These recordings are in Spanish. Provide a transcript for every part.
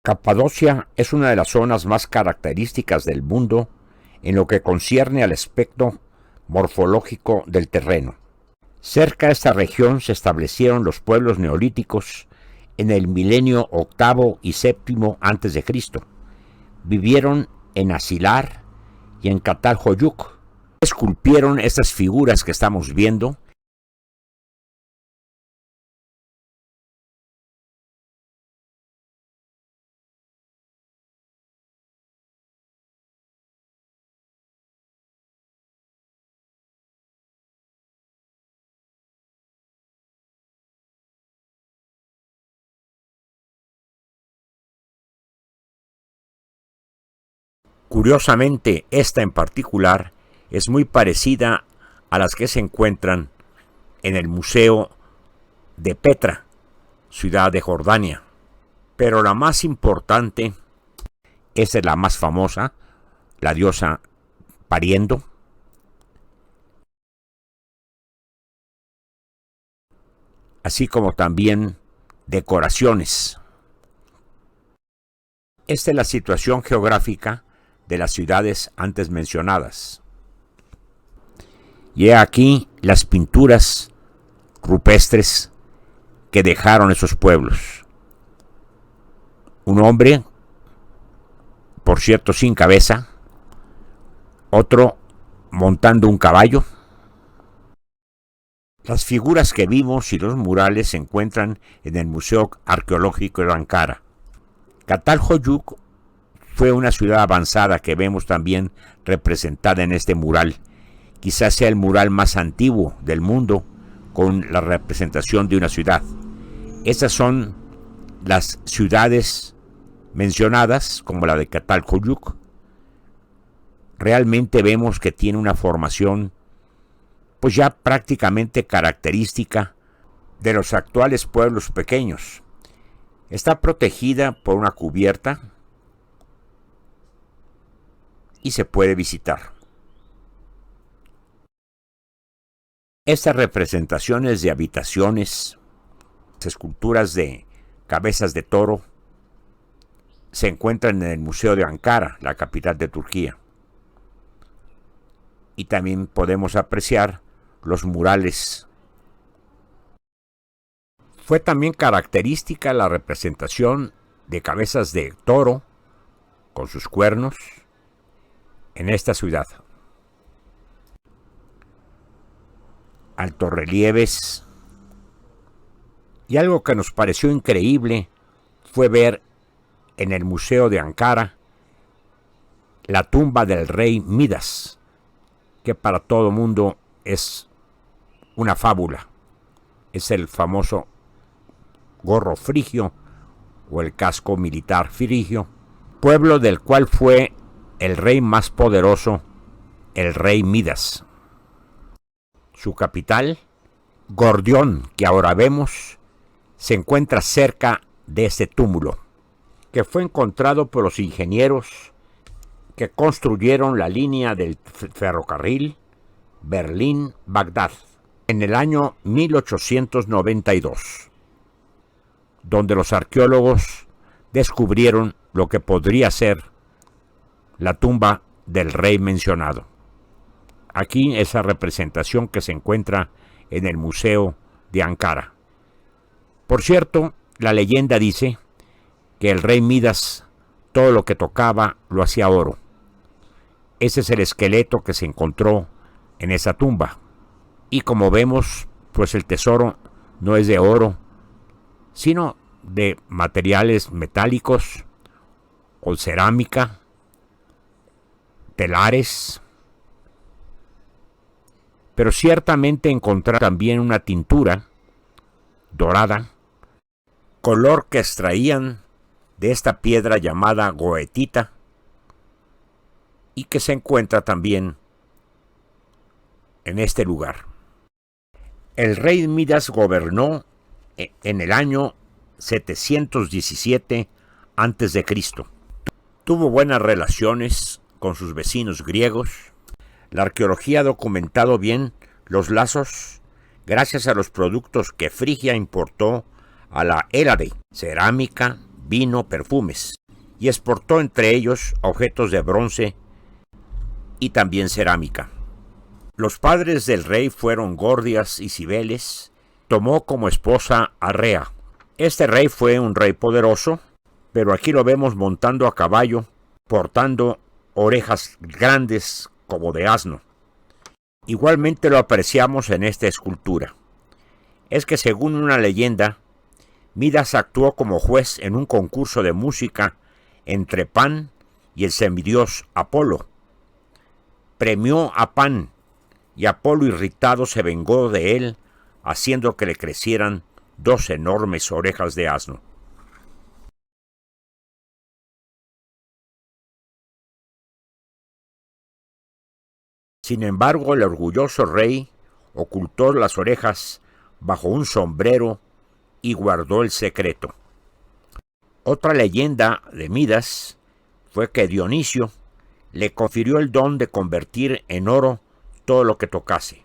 Capadocia es una de las zonas más características del mundo en lo que concierne al aspecto morfológico del terreno. Cerca de esta región se establecieron los pueblos neolíticos en el milenio octavo y séptimo antes de Cristo. Vivieron en Asilar y en Catalhoyuk. Esculpieron estas figuras que estamos viendo. Curiosamente, esta en particular es muy parecida a las que se encuentran en el Museo de Petra, ciudad de Jordania. Pero la más importante, esa es la más famosa, la diosa pariendo. Así como también decoraciones. Esta es la situación geográfica de las ciudades antes mencionadas. Y he aquí las pinturas rupestres que dejaron esos pueblos. Un hombre, por cierto, sin cabeza, otro montando un caballo. Las figuras que vimos y los murales se encuentran en el Museo Arqueológico de Ankara. Catalhoyuk fue una ciudad avanzada que vemos también representada en este mural. Quizás sea el mural más antiguo del mundo con la representación de una ciudad. Estas son las ciudades mencionadas, como la de Catalhoyuk. Realmente vemos que tiene una formación pues ya prácticamente característica de los actuales pueblos pequeños. Está protegida por una cubierta y se puede visitar. Estas representaciones de habitaciones, esculturas de cabezas de toro, se encuentran en el Museo de Ankara, la capital de Turquía. Y también podemos apreciar los murales. Fue también característica la representación de cabezas de toro con sus cuernos en esta ciudad. Altorrelieves. Y algo que nos pareció increíble fue ver en el Museo de Ankara la tumba del rey Midas, que para todo mundo es una fábula. Es el famoso gorro frigio o el casco militar frigio, pueblo del cual fue el rey más poderoso, el rey Midas. Su capital, Gordión, que ahora vemos, se encuentra cerca de este túmulo, que fue encontrado por los ingenieros que construyeron la línea del ferrocarril Berlín-Bagdad en el año 1892, donde los arqueólogos descubrieron lo que podría ser la tumba del rey mencionado. Aquí esa representación que se encuentra en el Museo de Ankara. Por cierto, la leyenda dice que el rey Midas todo lo que tocaba lo hacía oro. Ese es el esqueleto que se encontró en esa tumba. Y como vemos, pues el tesoro no es de oro, sino de materiales metálicos o cerámica, telares. Pero ciertamente encontrar también una tintura dorada, color que extraían de esta piedra llamada goetita y que se encuentra también en este lugar. El rey Midas gobernó en el año 717 a.C. Tuvo buenas relaciones con sus vecinos griegos. La arqueología ha documentado bien los lazos gracias a los productos que Frigia importó a la Hélade: cerámica, vino, perfumes, y exportó entre ellos objetos de bronce y también cerámica. Los padres del rey fueron Gordias y Cibeles. Tomó como esposa a Rea. Este rey fue un rey poderoso, pero aquí lo vemos montando a caballo, portando orejas grandes como de asno. Igualmente lo apreciamos en esta escultura. Es que según una leyenda, Midas actuó como juez en un concurso de música entre Pan y el semidios Apolo. Premió a Pan, y Apolo, irritado, se vengó de él, haciendo que le crecieran 2 enormes orejas de asno. Sin embargo, el orgulloso rey ocultó las orejas bajo un sombrero y guardó el secreto. Otra leyenda de Midas fue que Dionisio le confirió el don de convertir en oro todo lo que tocase,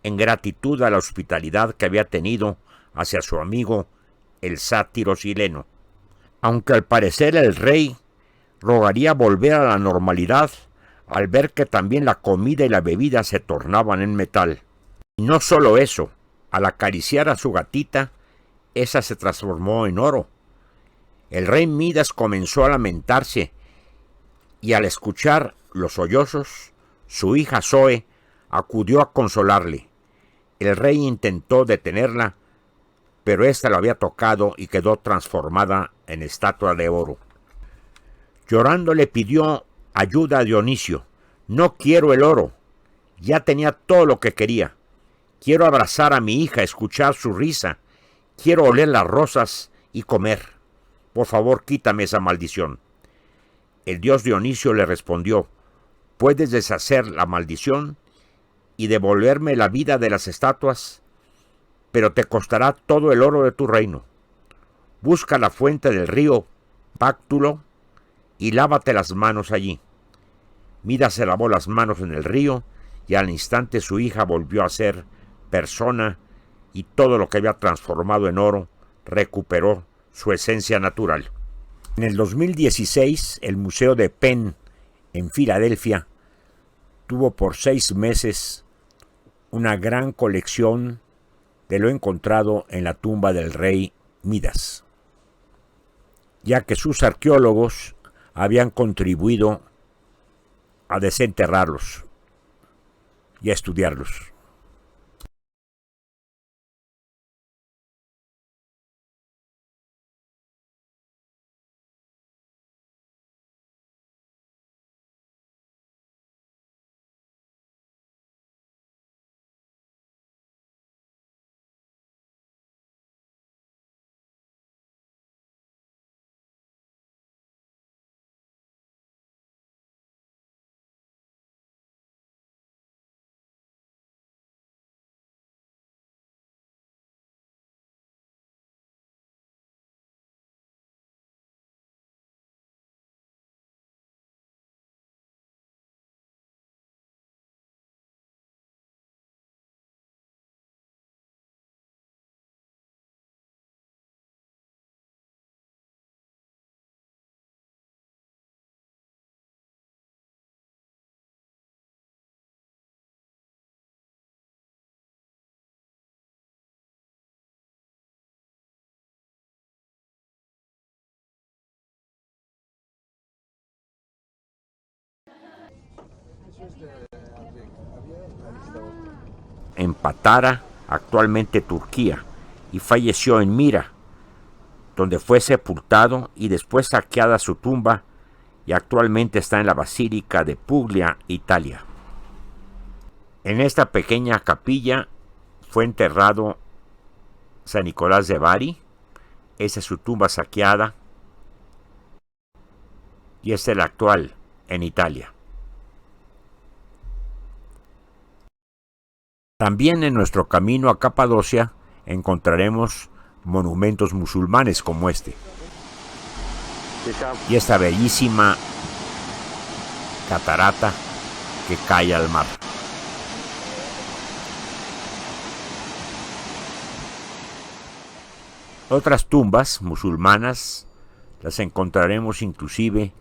en gratitud a la hospitalidad que había tenido hacia su amigo el sátiro Sileno. Aunque al parecer el rey rogaría volver a la normalidad al ver que también la comida y la bebida se tornaban en metal. Y no solo eso, al acariciar a su gatita, esa se transformó en oro. El rey Midas comenzó a lamentarse, y al escuchar los sollozos, su hija Zoe acudió a consolarle. El rey intentó detenerla, pero ésta lo había tocado y quedó transformada en estatua de oro. Llorando le pidió ayuda a Dionisio. No quiero el oro, ya tenía todo lo que quería. Quiero abrazar a mi hija, escuchar su risa. Quiero oler las rosas y comer. Por favor, quítame esa maldición. El dios Dionisio le respondió: puedes deshacer la maldición y devolverme la vida de las estatuas, pero te costará todo el oro de tu reino. Busca la fuente del río Páctulo y lávate las manos allí. Midas se lavó las manos en el río, y al instante su hija volvió a ser persona, y todo lo que había transformado en oro recuperó su esencia natural. En el 2016, el Museo de Penn, en Filadelfia, tuvo por 6 meses una gran colección de lo encontrado en la tumba del rey Midas, ya que sus arqueólogos habían contribuido a desenterrarlos y a estudiarlos. En Patara, actualmente Turquía, y falleció en Mira, donde fue sepultado y después saqueada su tumba, y actualmente está en la Basílica de Puglia, Italia. En esta pequeña capilla fue enterrado San Nicolás de Bari. Esa es su tumba saqueada, y esta es la actual en Italia. También en nuestro camino a Capadocia encontraremos monumentos musulmanes como este, y esta bellísima catarata que cae al mar. Otras tumbas musulmanas Las encontraremos inclusive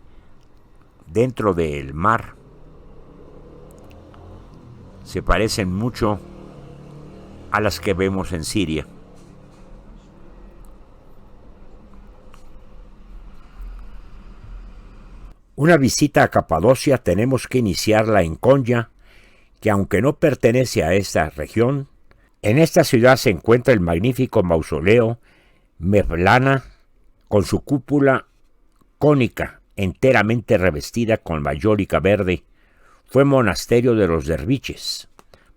dentro del mar. Se parecen mucho a las que vemos en Siria. Una visita a Capadocia tenemos que iniciarla en Konya, que aunque no pertenece a esta región, en esta ciudad se encuentra el magnífico mausoleo Mevlana, con su cúpula cónica enteramente revestida con mayólica verde. Fue monasterio de los derviches,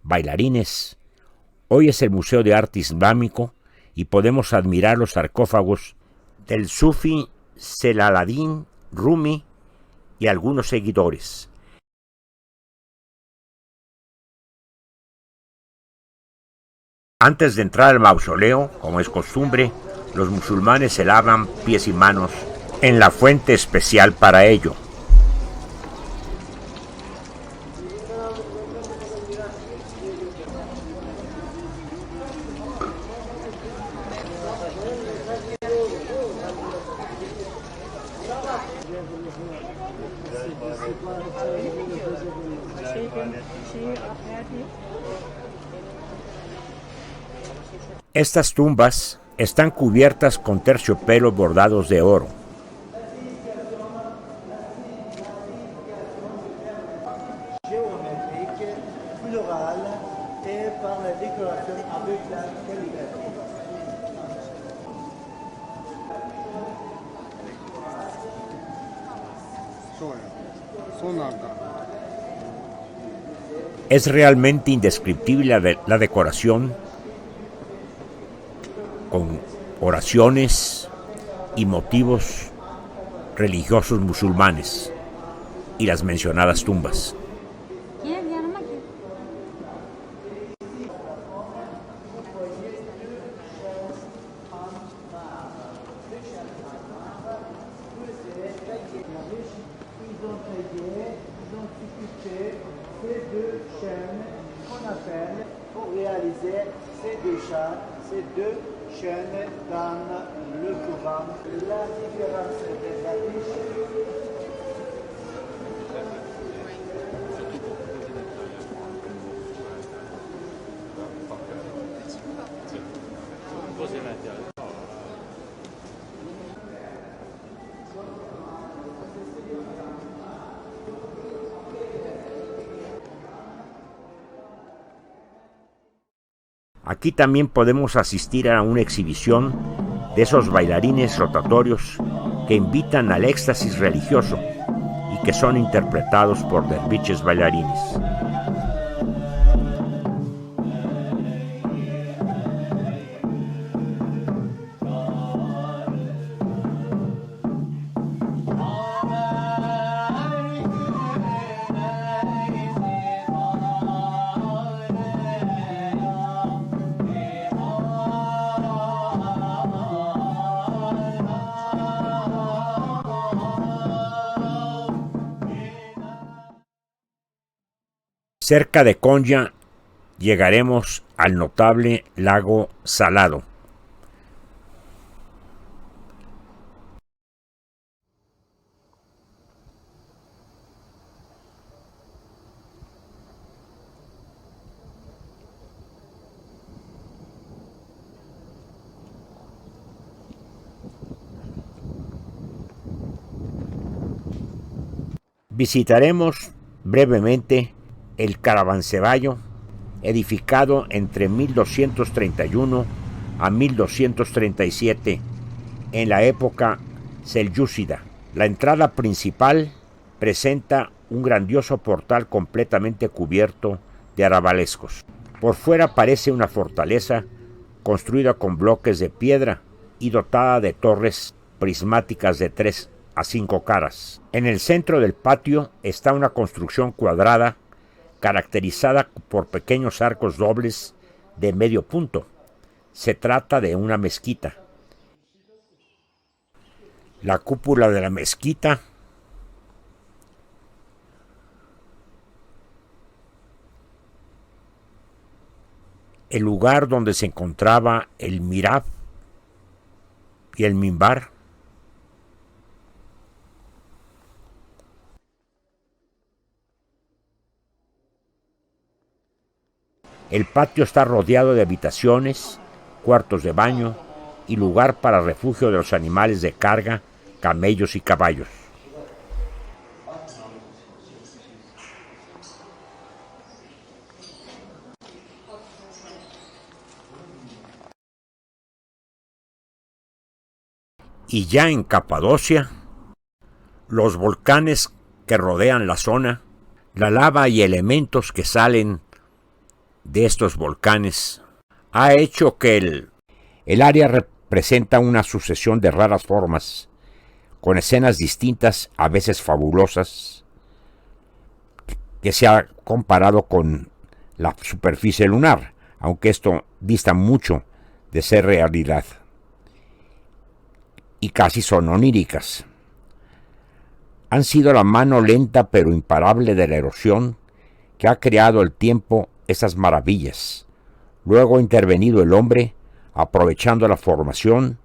bailarines. Hoy es el Museo de Arte Islámico y podemos admirar los sarcófagos del sufi Celaladdin Rumi y algunos seguidores. Antes de entrar al mausoleo, como es costumbre, los musulmanes se lavan pies y manos en la fuente especial para ello. Estas tumbas están cubiertas con terciopelos bordados de oro. Es realmente indescriptible la decoración, con oraciones y motivos religiosos musulmanes y las mencionadas tumbas. Aquí también podemos asistir a una exhibición de esos bailarines rotatorios que invitan al éxtasis religioso y que son interpretados por derviches bailarines. Cerca de Konya llegaremos al notable lago Salado. Visitaremos brevemente el caravanserai, edificado entre 1231 a 1237 en la época selyúcida. La entrada principal presenta un grandioso portal completamente cubierto de arabescos. Por fuera parece una fortaleza construida con bloques de piedra y dotada de torres prismáticas de 3 a 5 caras. En el centro del patio está una construcción cuadrada caracterizada por pequeños arcos dobles de medio punto. Se trata de una mezquita. La cúpula de la mezquita el lugar donde se encontraba el mihrab y el minbar El patio está rodeado de habitaciones, cuartos de baño y lugar para refugio de los animales de carga, camellos y caballos. Y ya en Capadocia, los volcanes que rodean la zona, la lava y elementos que salen de estos volcanes, ha hecho que el área representa una sucesión de raras formas, con escenas distintas, a veces fabulosas, que se ha comparado con la superficie lunar, aunque esto dista mucho de ser realidad, y casi son oníricas. Han sido la mano lenta pero imparable de la erosión que ha creado el tiempo esas maravillas. Luego ha intervenido el hombre, aprovechando la formación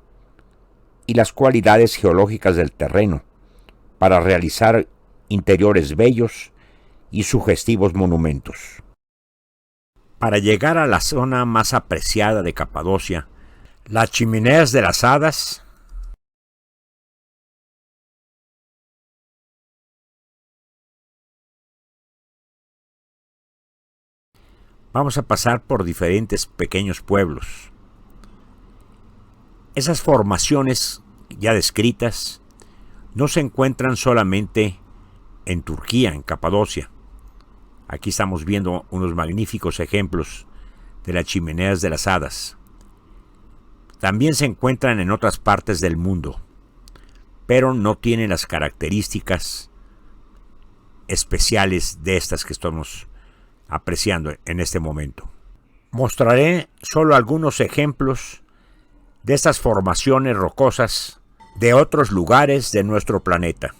y las cualidades geológicas del terreno para realizar interiores bellos y sugestivos monumentos. Para llegar a la zona más apreciada de Capadocia, las chimeneas de las hadas, vamos a pasar por diferentes pequeños pueblos. Esas formaciones ya descritas no se encuentran solamente en Turquía, en Capadocia. Aquí estamos viendo unos magníficos ejemplos de las chimeneas de las hadas. También se encuentran en otras partes del mundo, pero no tienen las características especiales de estas que estamos apreciando en este momento. Mostraré solo algunos ejemplos de estas formaciones rocosas de otros lugares de nuestro planeta.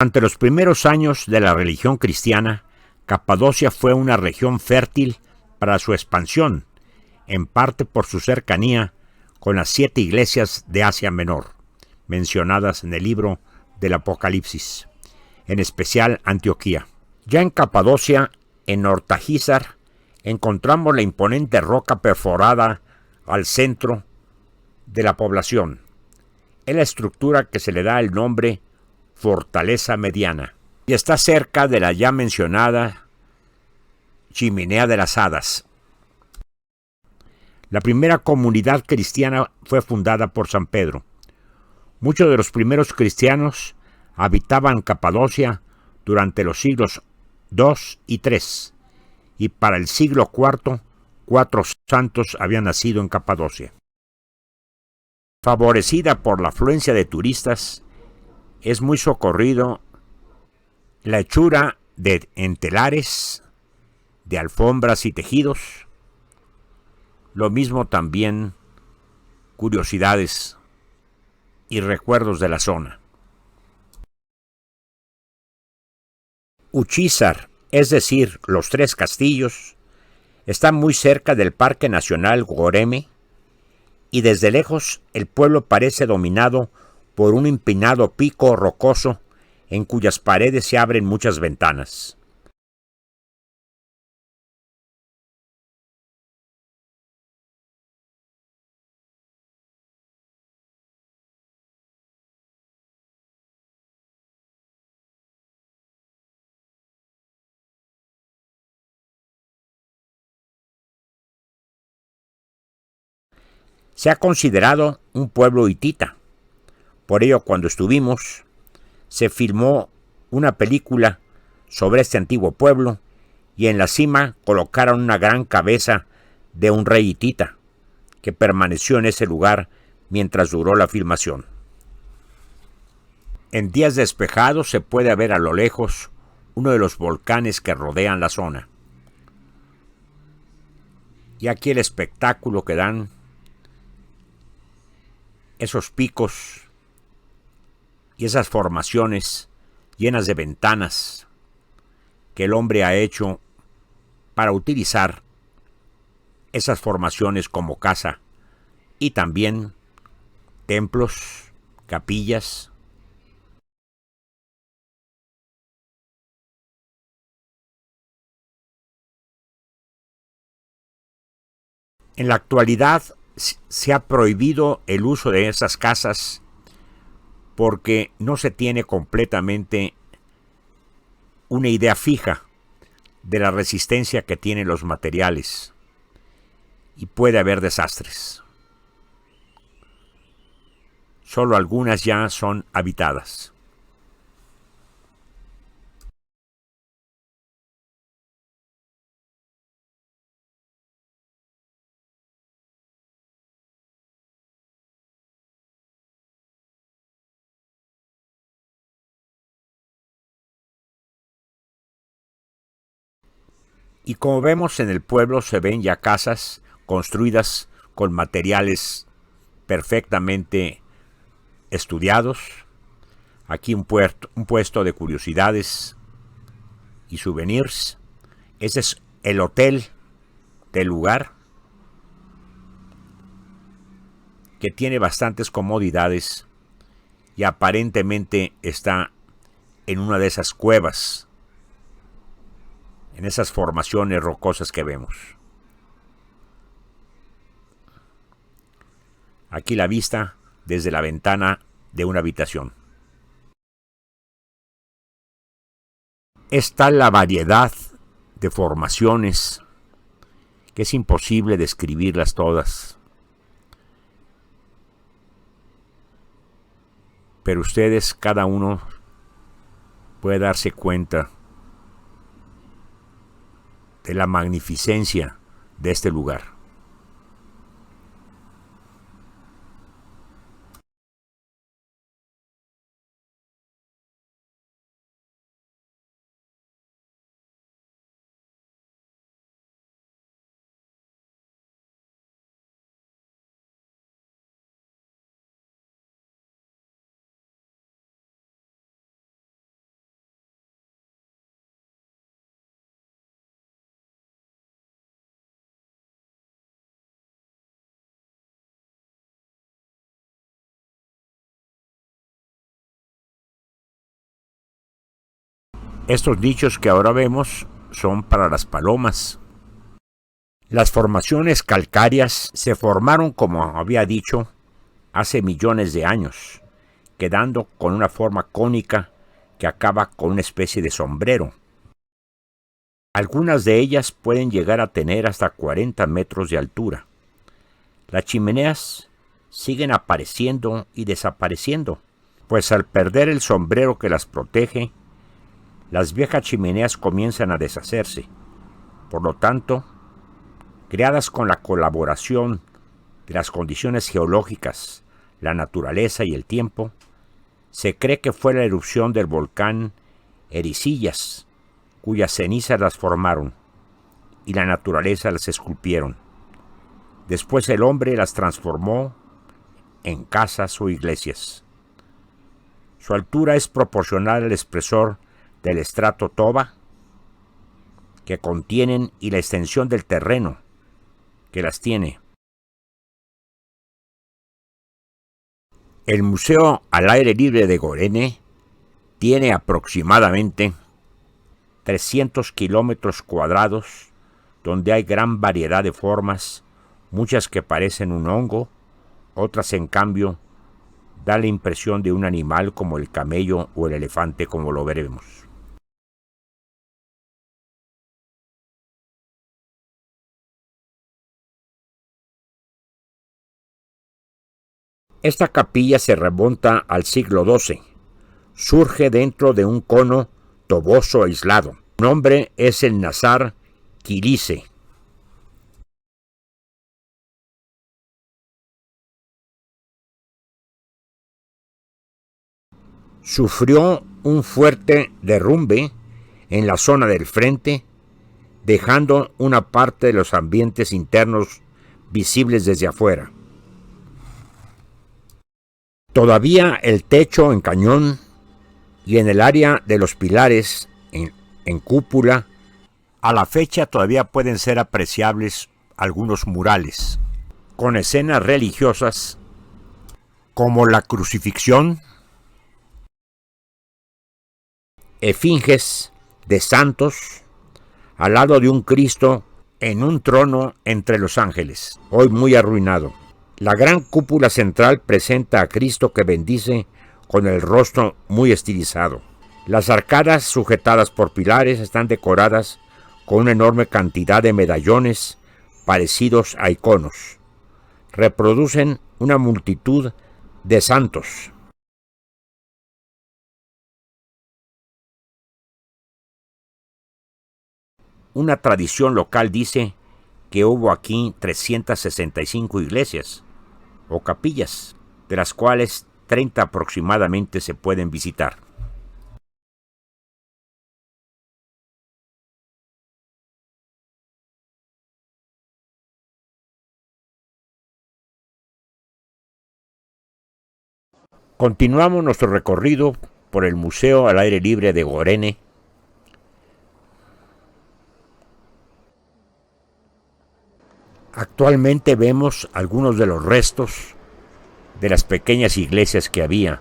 Durante los primeros años de la religión cristiana, Capadocia fue una región fértil para su expansión, en parte por su cercanía con las 7 iglesias de Asia Menor, mencionadas en el libro del Apocalipsis, en especial Antioquía. Ya en Capadocia, en Ortajízar, encontramos la imponente roca perforada al centro de la población. Es la estructura que se le da el nombre Fortaleza Mediana, y está cerca de la ya mencionada Chimenea de las Hadas. La primera comunidad cristiana fue fundada por San Pedro. Muchos de los primeros cristianos habitaban Capadocia durante los siglos II y III, y para el siglo IV, 4 santos habían nacido en Capadocia. Favorecida por la afluencia de turistas, es muy socorrido la hechura de entelares, de alfombras y tejidos, lo mismo también curiosidades y recuerdos de la zona. Uchizar, es decir, los 3 castillos, está muy cerca del Parque Nacional Goreme, y desde lejos el pueblo parece dominado por un empinado pico rocoso en cuyas paredes se abren muchas ventanas. Se ha considerado un pueblo hitita. Por ello, cuando estuvimos, se filmó una película sobre este antiguo pueblo y en la cima colocaron una gran cabeza de un rey hitita que permaneció en ese lugar mientras duró la filmación. En días despejados se puede ver a lo lejos uno de los volcanes que rodean la zona. Y aquí el espectáculo que dan esos picos y esas formaciones llenas de ventanas que el hombre ha hecho para utilizar esas formaciones como casa y también templos, capillas. En la actualidad se ha prohibido el uso de esas casas porque no se tiene completamente una idea fija de la resistencia que tienen los materiales y puede haber desastres. Solo algunas ya son habitadas. Y como vemos en el pueblo se ven ya casas construidas con materiales perfectamente estudiados. Aquí un puesto de curiosidades y souvenirs. Ese es el hotel del lugar, que tiene bastantes comodidades y aparentemente está en una de esas cuevas, en esas formaciones rocosas que vemos. Aquí la vista desde la ventana de una habitación. Es tal la variedad de formaciones que es imposible describirlas todas. Pero ustedes, cada uno, puede darse cuenta de la magnificencia de este lugar. Estos nichos que ahora vemos son para las palomas. Las formaciones calcáreas se formaron, como había dicho, hace millones de años, quedando con una forma cónica que acaba con una especie de sombrero. Algunas de ellas pueden llegar a tener hasta 40 metros de altura. Las chimeneas siguen apareciendo y desapareciendo, pues al perder el sombrero que las protege, las viejas chimeneas comienzan a deshacerse. Por lo tanto, creadas con la colaboración de las condiciones geológicas, la naturaleza y el tiempo, se cree que fue la erupción del volcán Ericillas, cuyas cenizas las formaron y la naturaleza las esculpieron. Después el hombre las transformó en casas o iglesias. Su altura es proporcional al espesor del estrato toba que contienen y la extensión del terreno que las tiene. El Museo al Aire Libre de Gorene tiene aproximadamente 300 kilómetros cuadrados, donde hay gran variedad de formas, muchas que parecen un hongo, otras en cambio da la impresión de un animal como el camello o el elefante, como lo veremos. Esta capilla se remonta al siglo XII. Surge dentro de un cono toboso aislado. Su nombre es el Nazar Kilise. Sufrió un fuerte derrumbe en la zona del frente, dejando una parte de los ambientes internos visibles desde afuera. Todavía el techo en cañón y en el área de los pilares en cúpula, a la fecha todavía pueden ser apreciables algunos murales con escenas religiosas como la crucifixión, esfinges de santos al lado de un Cristo en un trono entre los ángeles, hoy muy arruinado. La gran cúpula central presenta a Cristo que bendice con el rostro muy estilizado. Las arcadas sujetadas por pilares están decoradas con una enorme cantidad de medallones parecidos a iconos. Reproducen una multitud de santos. Una tradición local dice que hubo aquí 365 iglesias o capillas, de las cuales 30 aproximadamente se pueden visitar. Continuamos nuestro recorrido por el Museo al Aire Libre de Gorene. Actualmente vemos algunos de los restos de las pequeñas iglesias que había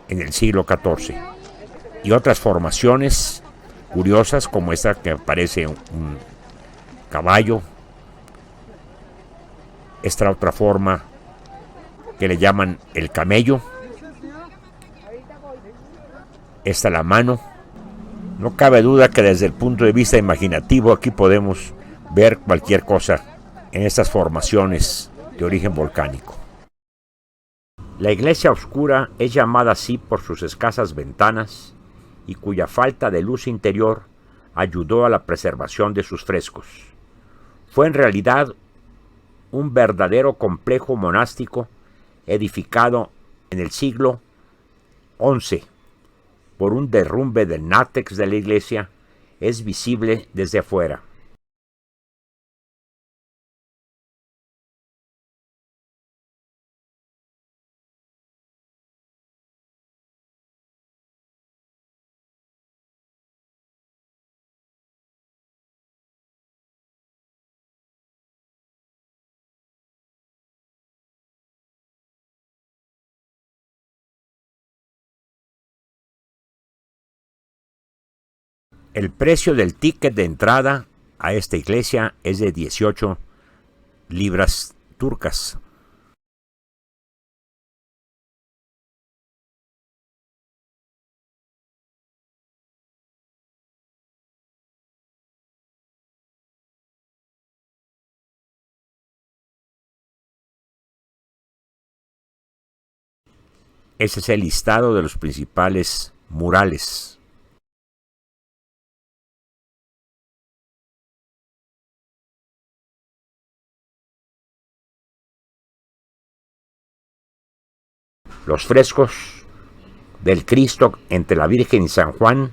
en el siglo XIV y otras formaciones curiosas como esta que parece un caballo, esta otra forma que le llaman el camello, esta la mano. No cabe duda que desde el punto de vista imaginativo aquí podemos ver cualquier cosa en estas formaciones de origen volcánico. La iglesia oscura es llamada así por sus escasas ventanas y cuya falta de luz interior ayudó a la preservación de sus frescos. Fue en realidad un verdadero complejo monástico edificado en el siglo XI. Por un derrumbe del nátex de la iglesia, es visible desde afuera. El precio del ticket de entrada a esta iglesia es de 18 libras turcas. Ese es el listado de los principales murales. Los frescos del Cristo entre la Virgen y San Juan,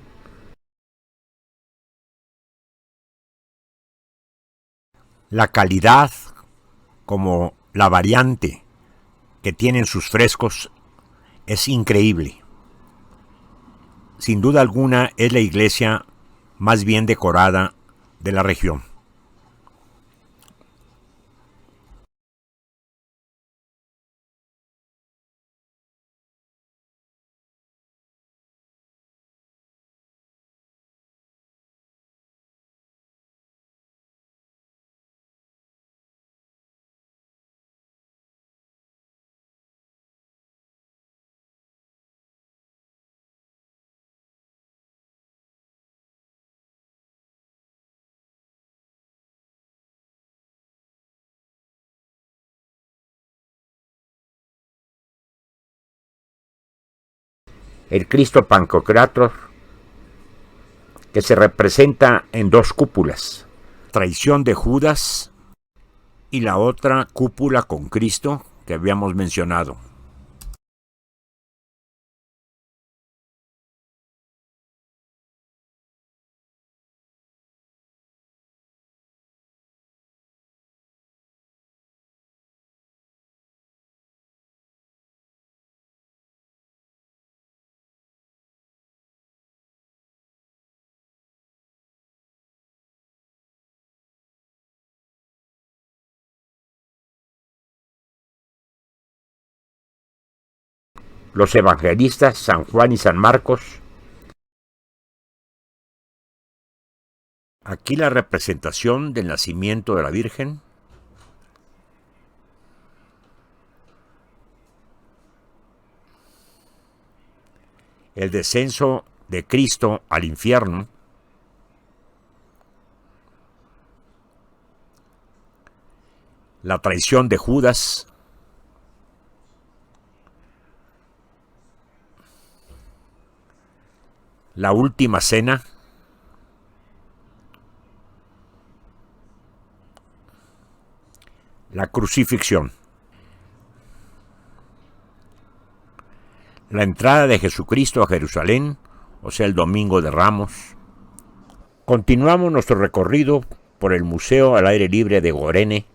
la calidad como la variante que tienen sus frescos es increíble. Sin duda alguna es la iglesia más bien decorada de la región. el Cristo Pantocrátor, que se representa en dos cúpulas, traición de Judas y la otra cúpula con Cristo que habíamos mencionado. Los evangelistas San Juan y San Marcos. Aquí la representación del nacimiento de la Virgen. El descenso de Cristo al infierno. La traición de Judas. La última cena. La crucifixión. La entrada de Jesucristo a Jerusalén, o sea, el Domingo de Ramos. Continuamos nuestro recorrido por el Museo al Aire Libre de Gorene.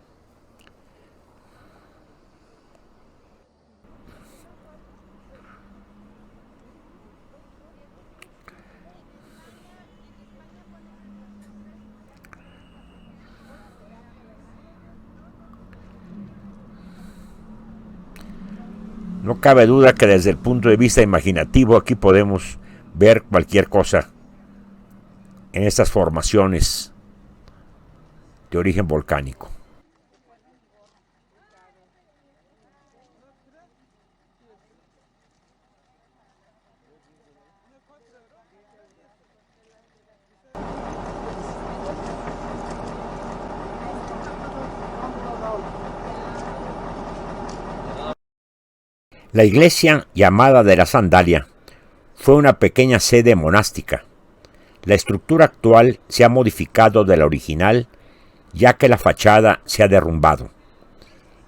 No cabe duda que desde el punto de vista imaginativo aquí podemos ver cualquier cosa en estas formaciones de origen volcánico. La iglesia llamada de la Sandalia fue una pequeña sede monástica. La estructura actual se ha modificado de la original, ya que la fachada se ha derrumbado.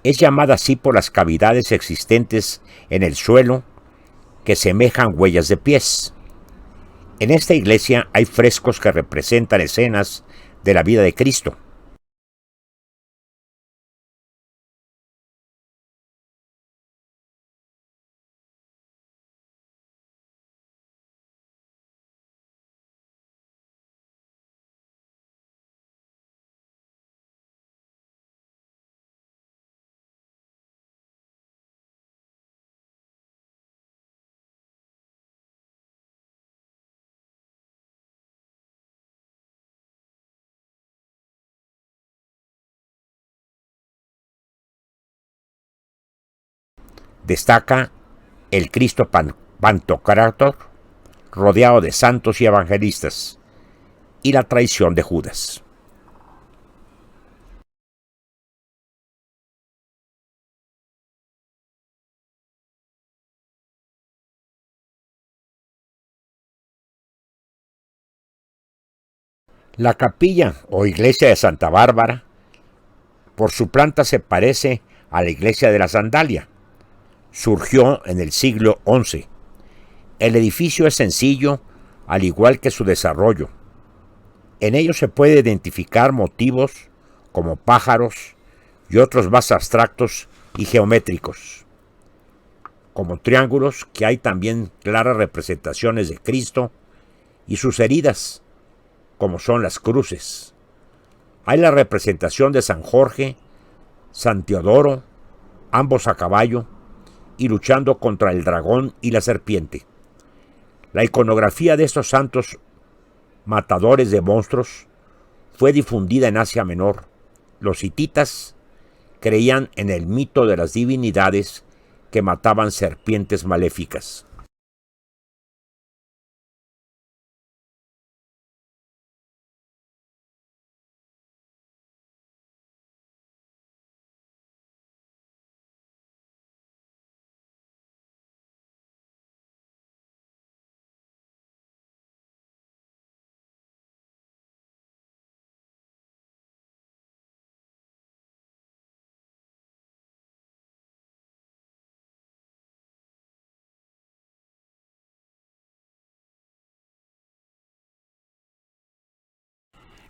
Es llamada así por las cavidades existentes en el suelo que semejan huellas de pies. En esta iglesia hay frescos que representan escenas de la vida de Cristo. Destaca el Cristo Pantocrátor, rodeado de santos y evangelistas, y la traición de Judas. La capilla o iglesia de Santa Bárbara, por su planta se parece a la iglesia de la Sandalia. Surgió en el siglo XI. El edificio es sencillo, al igual que su desarrollo. En ello se puede identificar motivos como pájaros y otros más abstractos y geométricos, como triángulos, que hay también claras representaciones de Cristo y sus heridas, como son las cruces. Hay la representación de San Jorge, San Teodoro, ambos a caballo y luchando contra el dragón y la serpiente. La iconografía de estos santos matadores de monstruos fue difundida en Asia Menor. Los hititas creían en el mito de las divinidades que mataban serpientes maléficas.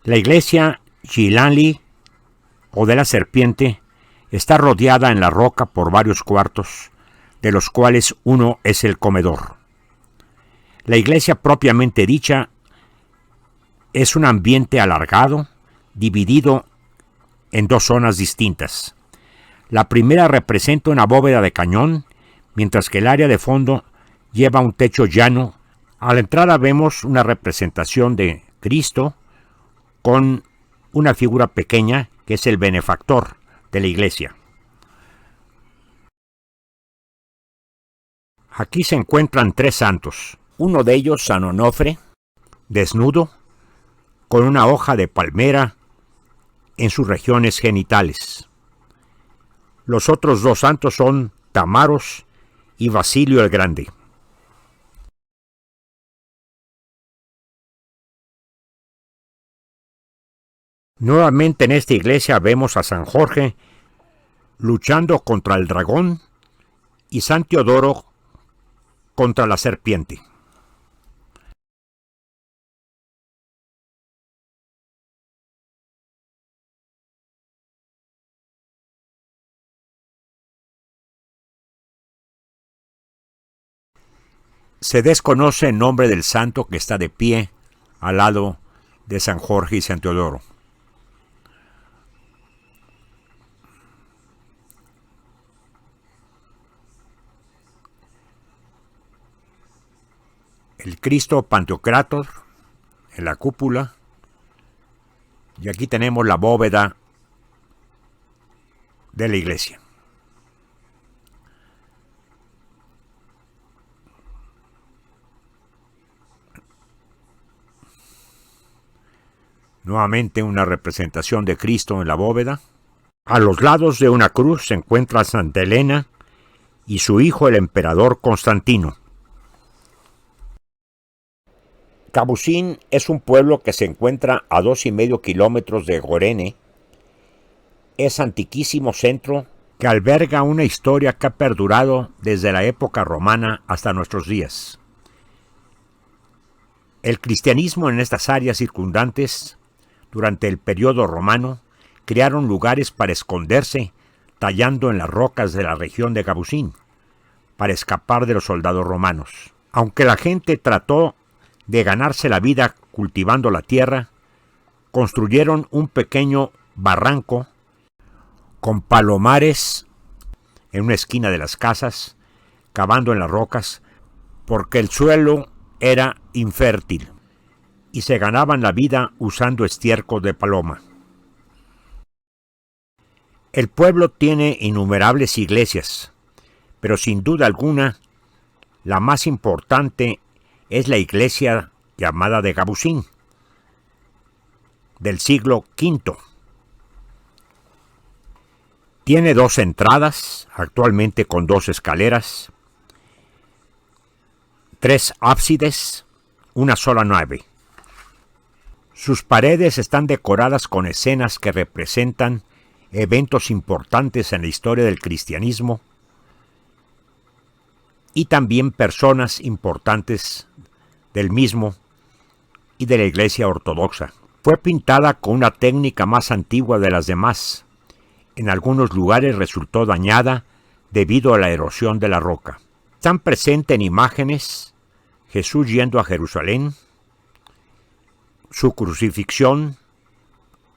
La iglesia Gilanli, o de la serpiente, está rodeada en la roca por varios cuartos, de los cuales uno es el comedor. La iglesia propiamente dicha es un ambiente alargado, dividido en dos zonas distintas. La primera representa una bóveda de cañón, mientras que el área de fondo lleva un techo llano. A la entrada vemos una representación de Cristo con una figura pequeña que es el benefactor de la iglesia. Aquí se encuentran tres santos. Uno de ellos, San Onofre, desnudo, con una hoja de palmera en sus regiones genitales. Los otros dos santos son Tamaros y Basilio el Grande. Nuevamente en esta iglesia vemos a San Jorge luchando contra el dragón y San Teodoro contra la serpiente. Se desconoce el nombre del santo que está de pie al lado de San Jorge y San Teodoro. El Cristo Pantocrátor en la cúpula, y aquí tenemos la bóveda de la iglesia. Nuevamente una representación de Cristo en la bóveda. A los lados de una cruz se encuentra Santa Elena y su hijo el emperador Constantino. Cabucín es un pueblo que se encuentra a 2,5 kilómetros de Gorene. Es antiquísimo centro que alberga una historia que ha perdurado desde la época romana hasta nuestros días. El cristianismo en estas áreas circundantes, durante el periodo romano, crearon lugares para esconderse tallando en las rocas de la región de Cabucín, para escapar de los soldados romanos. Aunque la gente trató de ganarse la vida cultivando la tierra, construyeron un pequeño barranco con palomares en una esquina de las casas, cavando en las rocas, porque el suelo era infértil y se ganaban la vida usando estiércol de paloma. El pueblo tiene innumerables iglesias, pero sin duda alguna, la más importante es la iglesia llamada de Cabucín, del siglo V. Tiene 2 entradas, actualmente con 2 escaleras, 3 ábsides, una sola nave. Sus paredes están decoradas con escenas que representan eventos importantes en la historia del cristianismo y también personas importantes del mismo y de la Iglesia Ortodoxa. Fue pintada con una técnica más antigua de las demás. En algunos lugares resultó dañada debido a la erosión de la roca. Están presentes en imágenes Jesús yendo a Jerusalén, su crucifixión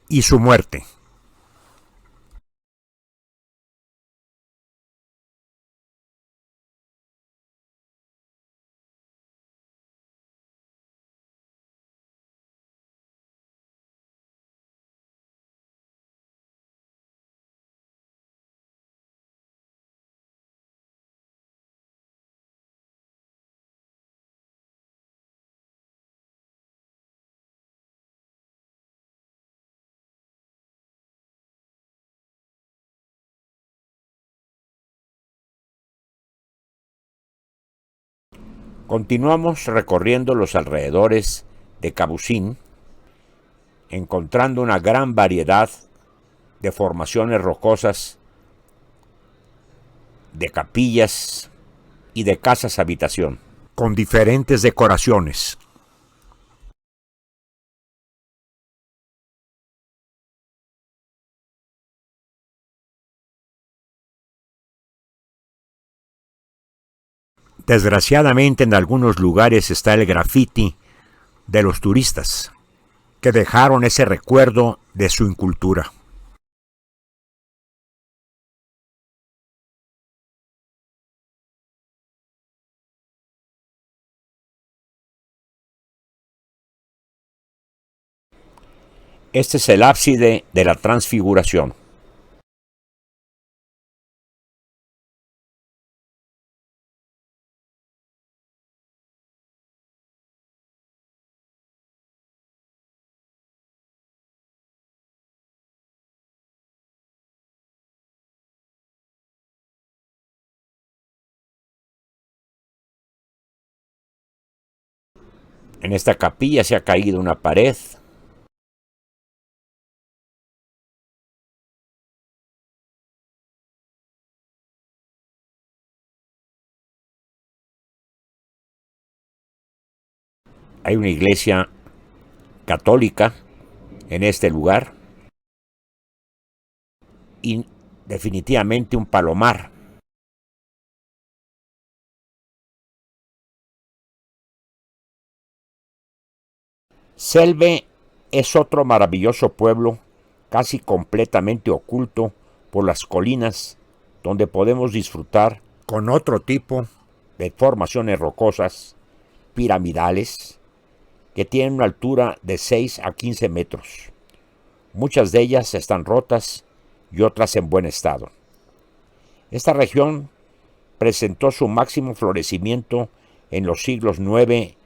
y su muerte. Continuamos recorriendo los alrededores de Cabucín, encontrando una gran variedad de formaciones rocosas, de capillas y de casas habitación, con diferentes decoraciones. Desgraciadamente en algunos lugares está el graffiti de los turistas, que dejaron ese recuerdo de su incultura. Este es el ábside de la Transfiguración. En esta capilla se ha caído una pared. Hay una iglesia católica en este lugar y definitivamente un palomar. Selve es otro maravilloso pueblo casi completamente oculto por las colinas, donde podemos disfrutar con otro tipo de formaciones rocosas piramidales que tienen una altura de 6 a 15 metros. Muchas de ellas están rotas y otras en buen estado. Esta región presentó su máximo florecimiento en los siglos IX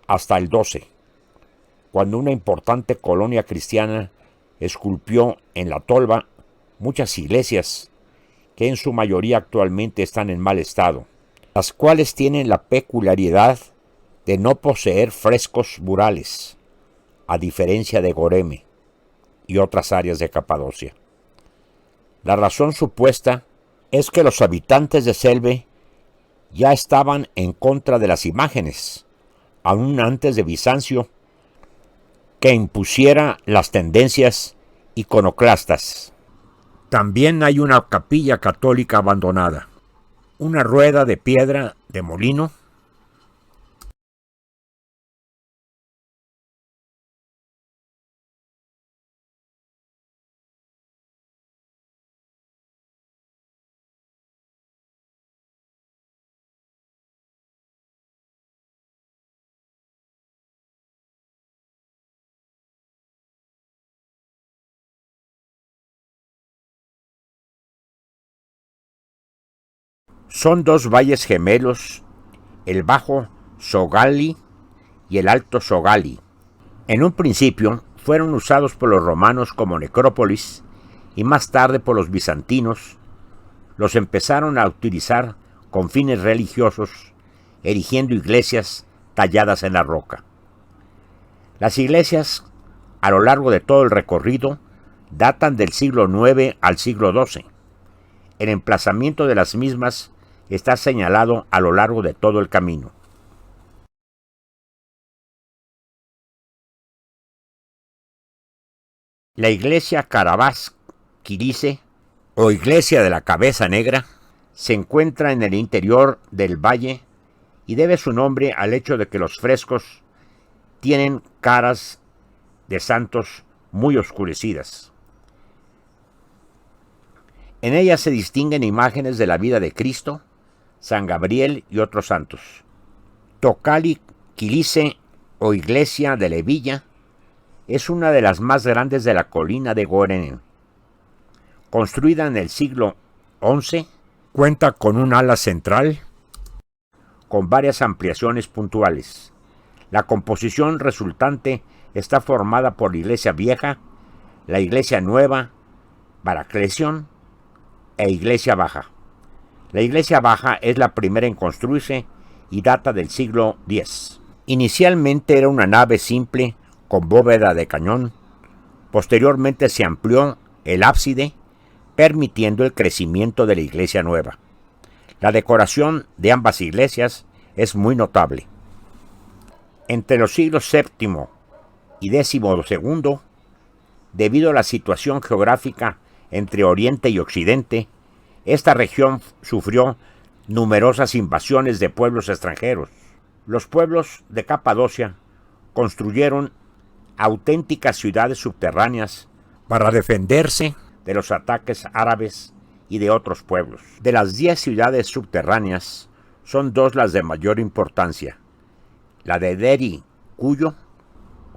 hasta el XII, cuando una importante colonia cristiana esculpió en la tolva muchas iglesias que en su mayoría actualmente están en mal estado, las cuales tienen la peculiaridad de no poseer frescos murales, a diferencia de Goreme y otras áreas de Capadocia. La razón supuesta es que los habitantes de Selve ya estaban en contra de las imágenes, aún antes de Bizancio, que impusiera las tendencias iconoclastas. También hay una capilla católica abandonada, una rueda de piedra de molino, son dos valles gemelos, el Bajo Sogali y el Alto Sogali. En un principio fueron usados por los romanos como necrópolis y más tarde por los bizantinos. Los empezaron a utilizar con fines religiosos, erigiendo iglesias talladas en la roca. Las iglesias, a lo largo de todo el recorrido, datan del siglo IX al siglo XII. El emplazamiento de las mismas está señalado a lo largo de todo el camino. La iglesia Carabás Kilise, o iglesia de la cabeza negra, se encuentra en el interior del valle y debe su nombre al hecho de que los frescos tienen caras de santos muy oscurecidas. En ellas se distinguen imágenes de la vida de Cristo, San Gabriel y otros santos. Tocali Kilise, o iglesia de Levilla, es una de las más grandes de la colina de Gorene. Construida en el siglo XI, cuenta con un ala central con varias ampliaciones puntuales. La composición resultante está formada por la iglesia vieja, la iglesia nueva, Baraclesion e iglesia baja. La iglesia baja es la primera en construirse y data del siglo X. Inicialmente era una nave simple con bóveda de cañón. Posteriormente se amplió el ábside, permitiendo el crecimiento de la iglesia nueva. La decoración de ambas iglesias es muy notable. Entre los siglos VII y XII, debido a la situación geográfica entre Oriente y Occidente, esta región sufrió numerosas invasiones de pueblos extranjeros. Los pueblos de Capadocia construyeron auténticas ciudades subterráneas para defenderse de los ataques árabes y de otros pueblos. De las 10 ciudades subterráneas, son 2 las de mayor importancia. La de Deri Kuyo,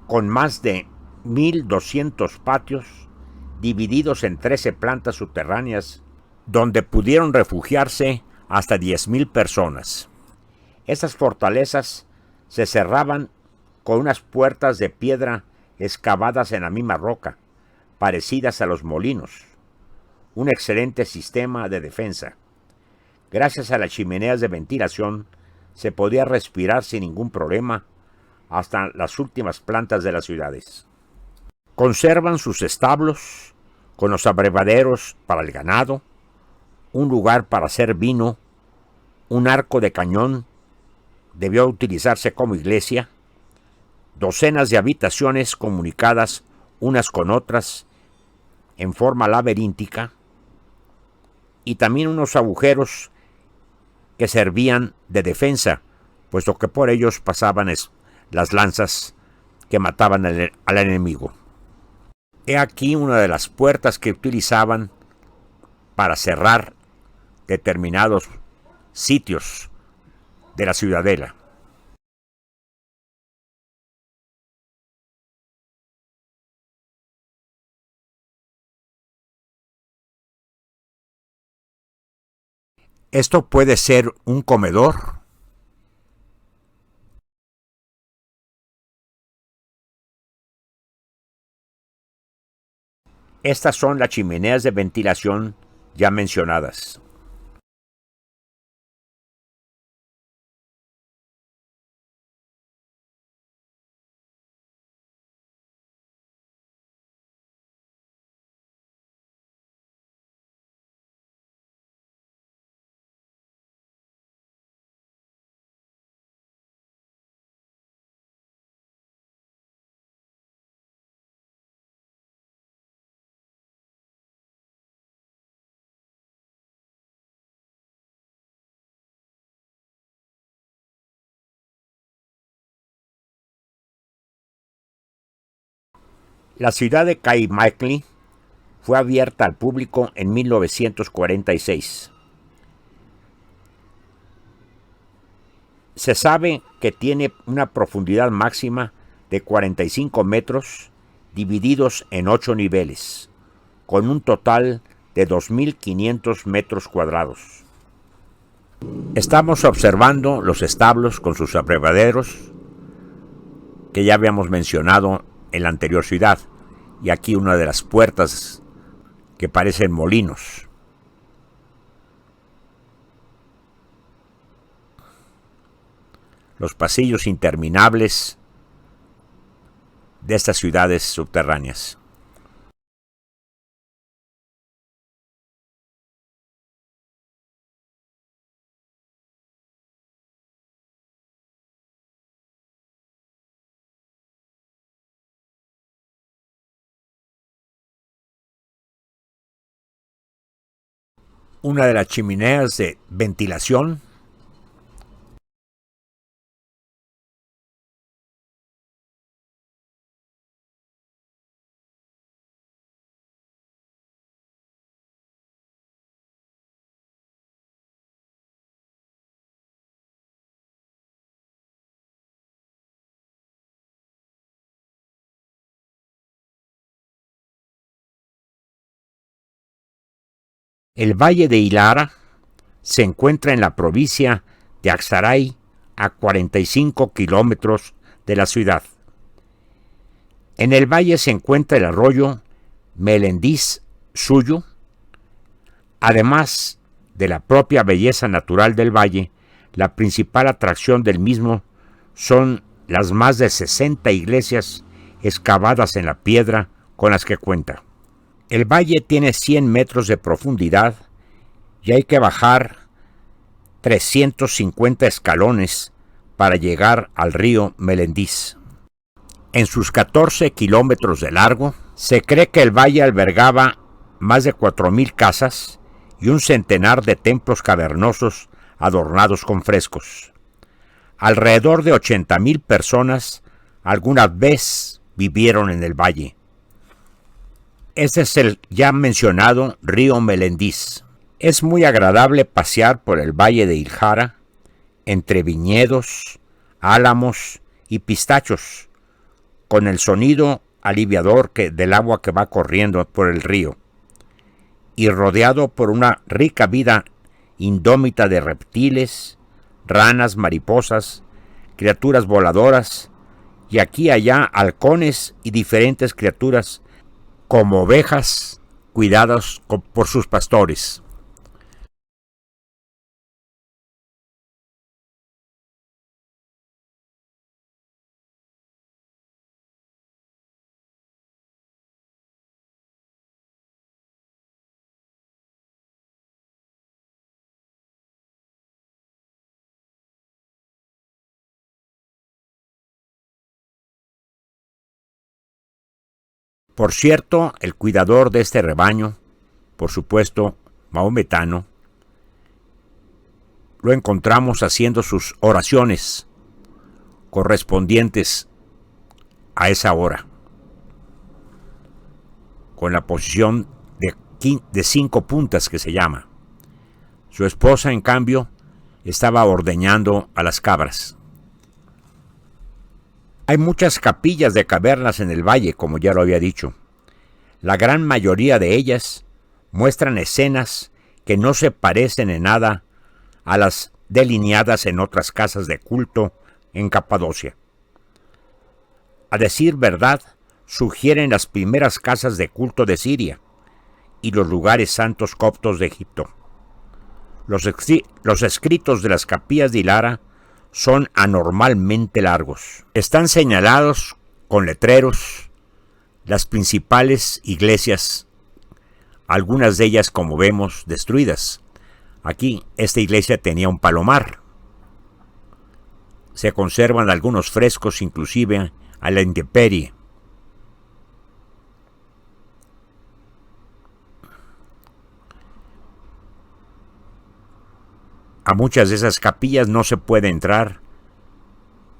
con más de 1,200 patios, divididos en 13 plantas subterráneas, donde pudieron refugiarse hasta 10,000 personas. Estas fortalezas se cerraban con unas puertas de piedra excavadas en la misma roca, parecidas a los molinos. Un excelente sistema de defensa. Gracias a las chimeneas de ventilación, se podía respirar sin ningún problema hasta las últimas plantas de las ciudades. Conservan sus establos con los abrevaderos para el ganado, un lugar para hacer vino, un arco de cañón debió utilizarse como iglesia, docenas de habitaciones comunicadas unas con otras en forma laberíntica, y también unos agujeros que servían de defensa, puesto que por ellos pasaban las lanzas que mataban al enemigo. He aquí una de las puertas que utilizaban para cerrar determinados sitios de la ciudadela. Esto puede ser un comedor, estas son las chimeneas de ventilación ya mencionadas. La ciudad de Kaimakli fue abierta al público en 1946. Se sabe que tiene una profundidad máxima de 45 metros divididos en 8 niveles, con un total de 2,500 metros cuadrados. Estamos observando los establos con sus abrevaderos que ya habíamos mencionado en la anterior ciudad, y aquí una de las puertas que parecen molinos. Los pasillos interminables de estas ciudades subterráneas. Una de las chimeneas de ventilación El Valle de Hilara se encuentra en la provincia de Aksaray, a 45 kilómetros de la ciudad. En el valle se encuentra el arroyo Melendiz Suyu. Además de la propia belleza natural del valle, la principal atracción del mismo son las más de 60 iglesias excavadas en la piedra con las que cuenta. El valle tiene 100 metros de profundidad y hay que bajar 350 escalones para llegar al río Melendiz. En sus 14 kilómetros de largo, se cree que el valle albergaba más de 4,000 casas y un centenar de templos cavernosos adornados con frescos. Alrededor de 80,000 personas alguna vez vivieron en el valle. Este es el ya mencionado río Melendiz. Es muy agradable pasear por el valle de Iljara, entre viñedos, álamos y pistachos, con el sonido aliviador del agua que va corriendo por el río, y rodeado por una rica vida indómita de reptiles, ranas, mariposas, criaturas voladoras, y aquí y allá halcones y diferentes criaturas como ovejas cuidadas por sus pastores. Por cierto, el cuidador de este rebaño, por supuesto, mahometano, lo encontramos haciendo sus oraciones correspondientes a esa hora, con la posición de 5 puntas que se llama. Su esposa, en cambio, estaba ordeñando a las cabras. Hay muchas capillas de cavernas en el valle, como ya lo había dicho. La gran mayoría de ellas muestran escenas que no se parecen en nada a las delineadas en otras casas de culto en Capadocia. A decir verdad, sugieren las primeras casas de culto de Siria y los lugares santos coptos de Egipto. Los escritos de las capillas de Ilara son anormalmente largos. Están señalados con letreros las principales iglesias, algunas de ellas, como vemos, destruidas. Aquí, esta iglesia tenía un palomar. Se conservan algunos frescos, inclusive a la intemperie. A muchas de esas capillas no se puede entrar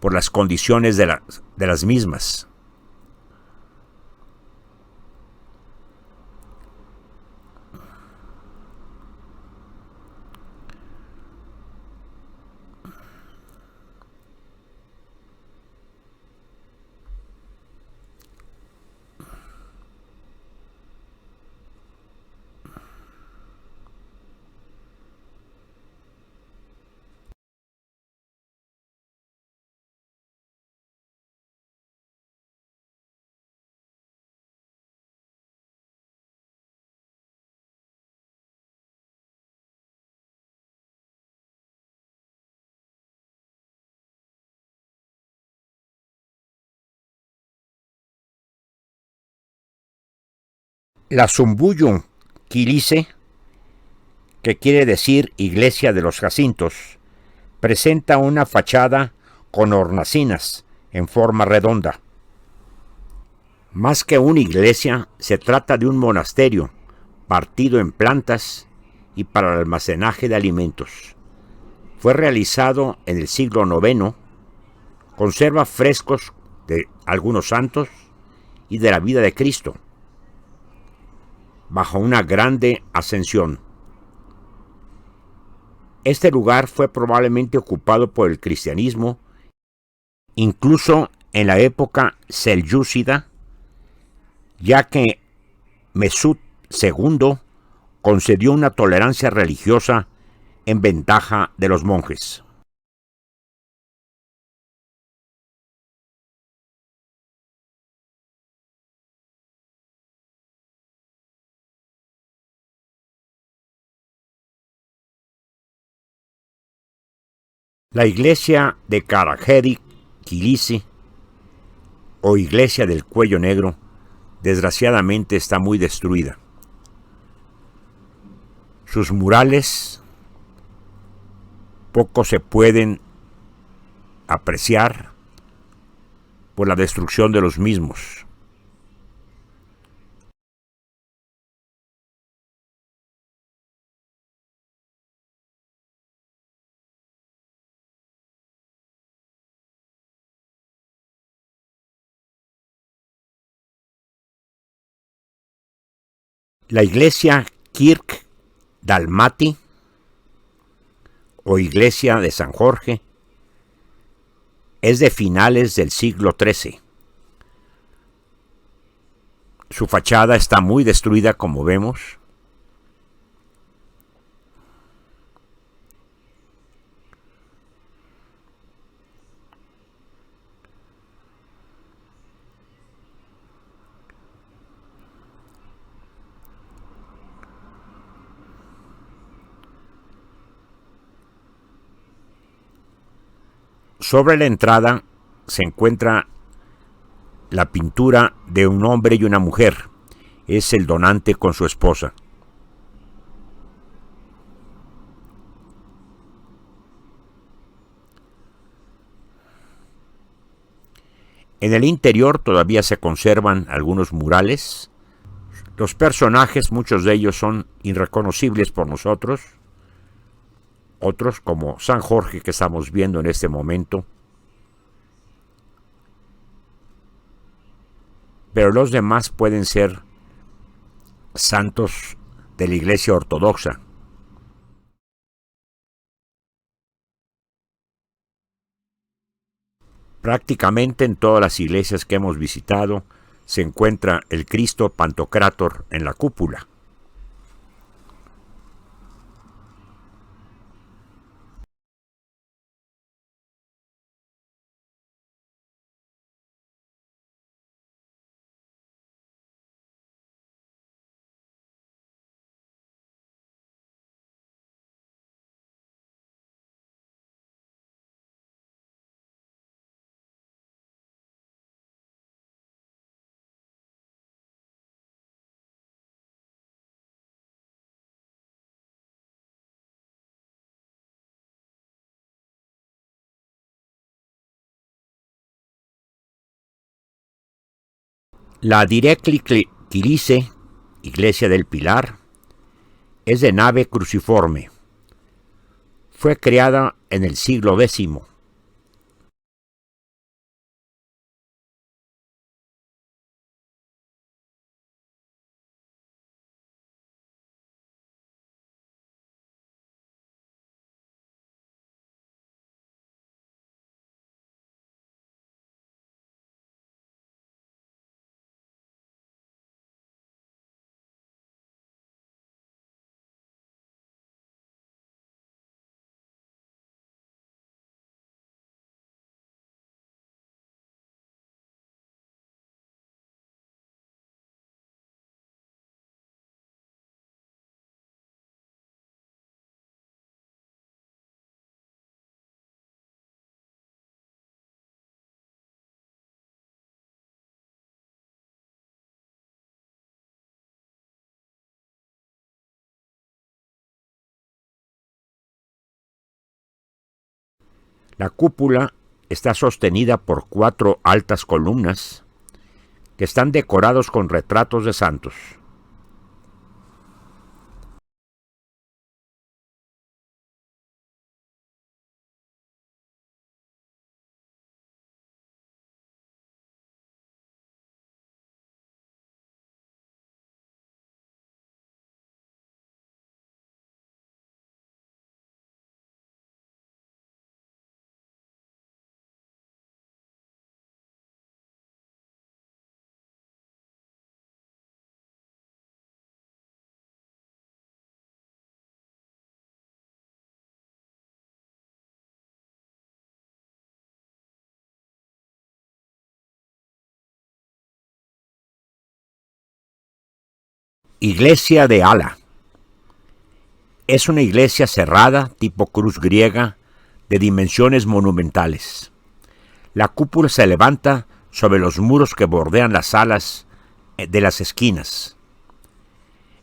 por las condiciones de las mismas. La Zumbuyun Kilise, que quiere decir Iglesia de los Jacintos, presenta una fachada con hornacinas en forma redonda. Más que una iglesia, se trata de un monasterio partido en plantas y para el almacenaje de alimentos. Fue realizado en el siglo IX, conserva frescos de algunos santos y de la vida de Cristo, bajo una grande ascensión. Este lugar fue probablemente ocupado por el cristianismo, incluso en la época selyúcida, ya que Mesut II concedió una tolerancia religiosa en ventaja de los monjes. La iglesia de Karahedi Kilise, o iglesia del cuello negro, desgraciadamente está muy destruida. Sus murales poco se pueden apreciar por la destrucción de los mismos. La iglesia Kirk Dalmati o iglesia de San Jorge es de finales del siglo XIII. Su fachada está muy destruida, como vemos. Sobre la entrada se encuentra la pintura de un hombre y una mujer. Es el donante con su esposa. En el interior todavía se conservan algunos murales. Los personajes, muchos de ellos son irreconocibles por nosotros. Otros, como San Jorge, que estamos viendo en este momento. Pero los demás pueden ser santos de la Iglesia Ortodoxa. Prácticamente en todas las iglesias que hemos visitado se encuentra el Cristo Pantocrátor en la cúpula. La Directlice, Iglesia del Pilar, es de nave cruciforme. Fue creada en el siglo X. La cúpula está sostenida por 4 altas columnas que están decorados con retratos de santos. Iglesia de Ala. Es una iglesia cerrada, tipo cruz griega, de dimensiones monumentales. La cúpula se levanta sobre los muros que bordean las alas de las esquinas.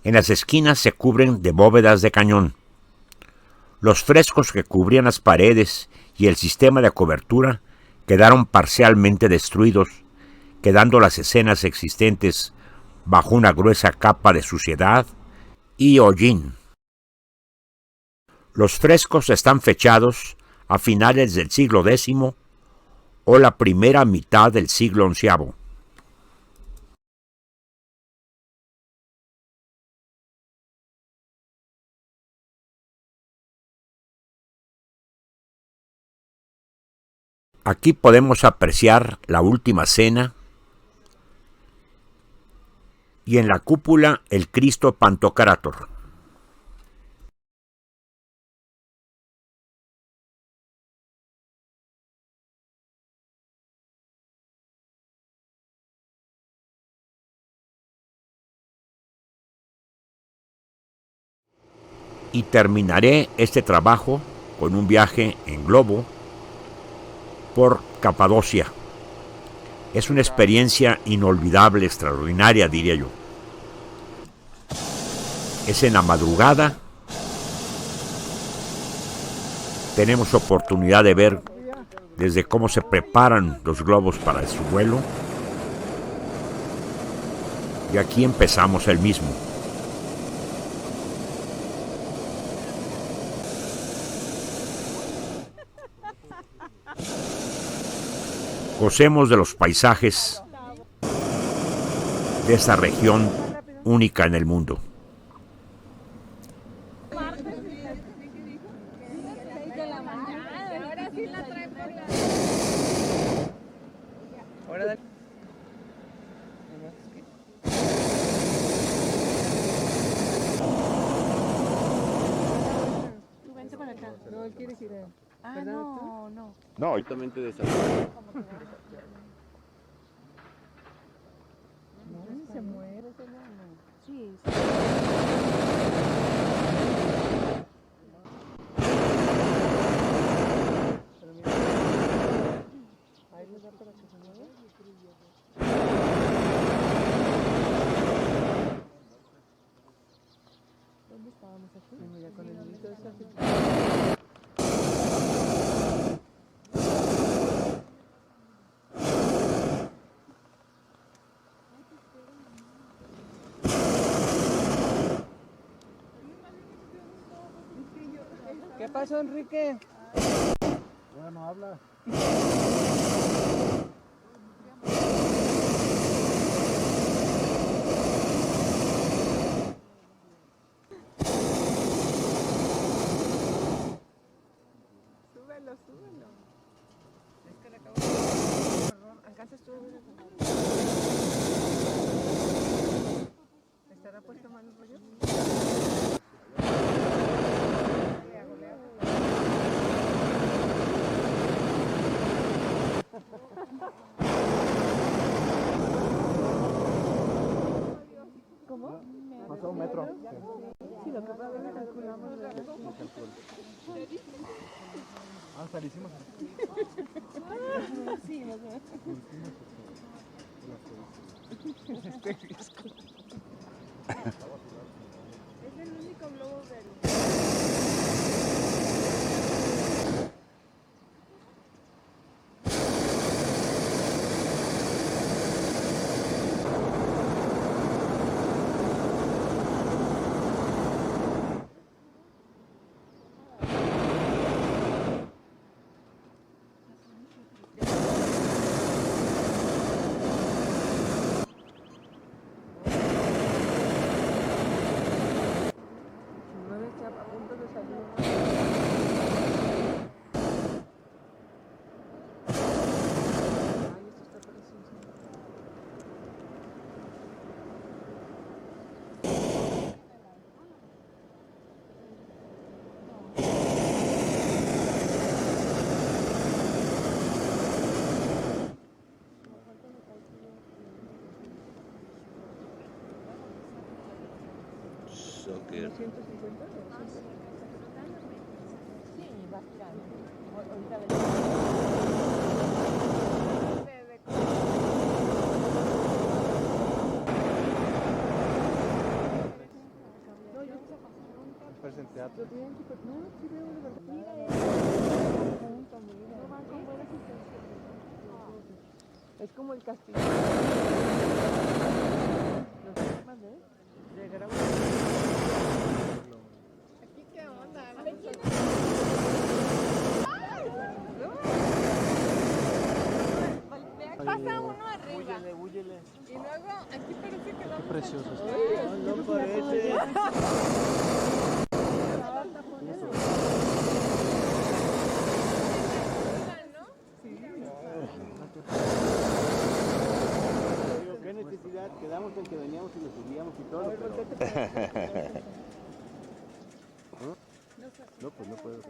En las esquinas se cubren de bóvedas de cañón. Los frescos que cubrían las paredes y el sistema de cobertura quedaron parcialmente destruidos, quedando las escenas existentes bajo una gruesa capa de suciedad y hollín. Los frescos están fechados a finales del siglo X o la primera mitad del siglo XI. Aquí podemos apreciar la Última Cena y en la cúpula el Cristo Pantocrátor. Y terminaré este trabajo con un viaje en globo por Capadocia. Es una experiencia inolvidable, extraordinaria, diría yo. Es en la madrugada. Tenemos oportunidad de ver desde cómo se preparan los globos para su vuelo. Y aquí empezamos el mismo. Gocemos de los paisajes de esta región única en el mundo. No, él quiere girar. Ah, no, no. No, Completamente desarrollado. No, se muere, se muere. Sí. Pero mira, ahí le da para que se mueva. ¿Dónde estábamos aquí? Sí, mira, con el hilito ese así. ¿Qué pasó, Enrique? Bueno, habla. Súbelo, súbelo. Es que le acabo de... ¿Alcanzas tú? ¿Estará puesto mal el rollo? ¿Cómo? Pasó un metro. Sí, lo que pasa es que calculamos. Ah, hasta le hicimos. Sí, más o menos. Es el único globo del... A punto de salir. Ay, esto está precioso. Soccer. 150. Sí, va girando. Ahorita No, yo Parece en teatro. tienen que... No, sí veo de verdad. Mira, no van con buena asistencia. Es como el castillo. Los mandé. Llegar a aquí qué onda. pasa uno arriba. Húyele. Y luego aquí parece que vamos Precioso está. Ay, No parece. ¿no? Sí. Quedamos en que veníamos y nos subíamos y todo, pero... No, pues no puedo.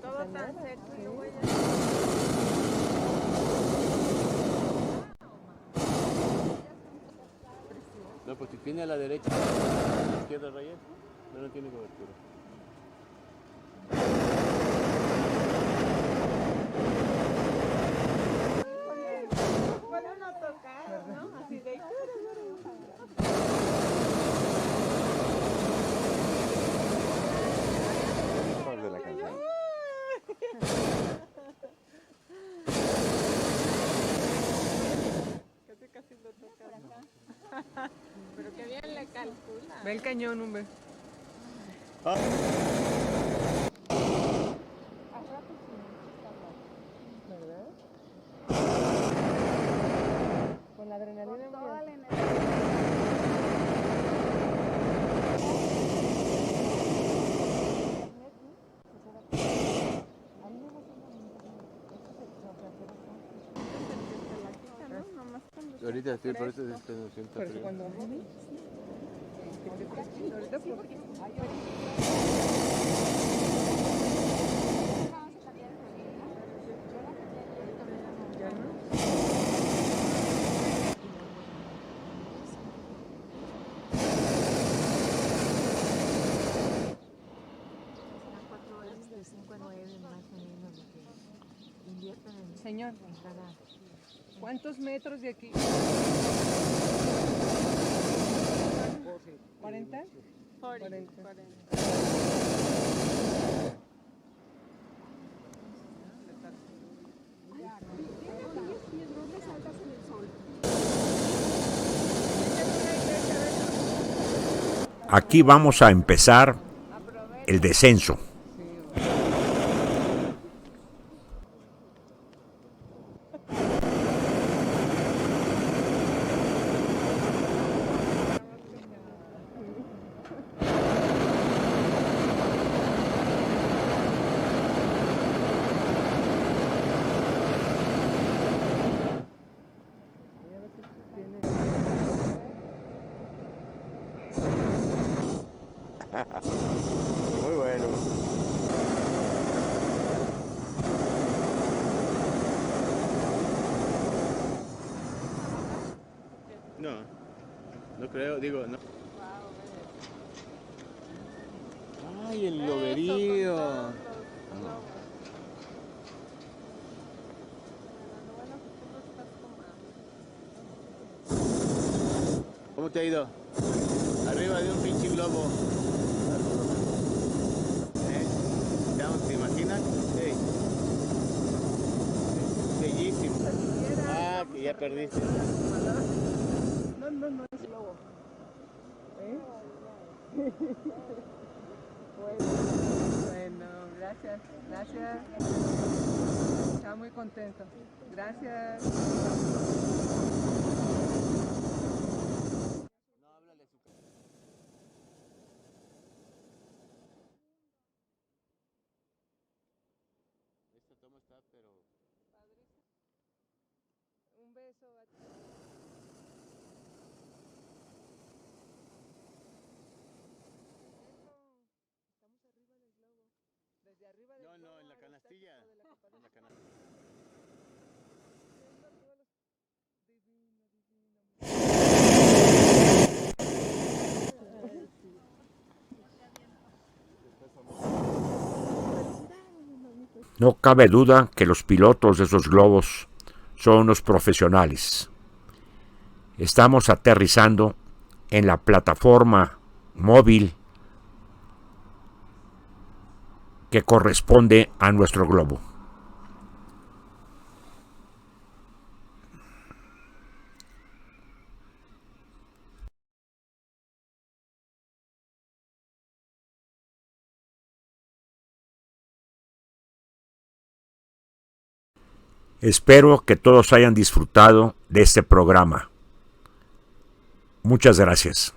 Todo tan cerca y luego ella... No, pues si tiene a la derecha, a la izquierda rayas, no tiene cobertura. Puede uno tocar, ¿no? Así de... De la canción. Casi lo toca. Pero que bien le calcula. Ve el cañón, hombre. Al rato sí, está mal. ¿Verdad? Con la adrenalina. Con toda la energía. Ahorita sí, por eso se sienta Por eso frío. cuando ahorita porque ya no. Señor, ¿cuántos metros de aquí? ¿40? 40. Aquí vamos a empezar el descenso. Muy bueno. No, no creo, digo, no. Ay, el loberío. ¿Cómo te ha ido? Arriba de un pinche globo. ¿Te imaginas? Hey. Bellísimo. Ah, que ya perdiste. No, es lobo. Bueno, gracias. Estaba muy contento. Gracias. Esta toma está, pero... Un beso a ti. Estamos arriba del globo. Desde arriba del globo. No, en la canastilla. En la canastilla. No cabe duda que los pilotos de esos globos son unos profesionales. Estamos aterrizando en la plataforma móvil que corresponde a nuestro globo. Espero que todos hayan disfrutado de este programa. Muchas gracias.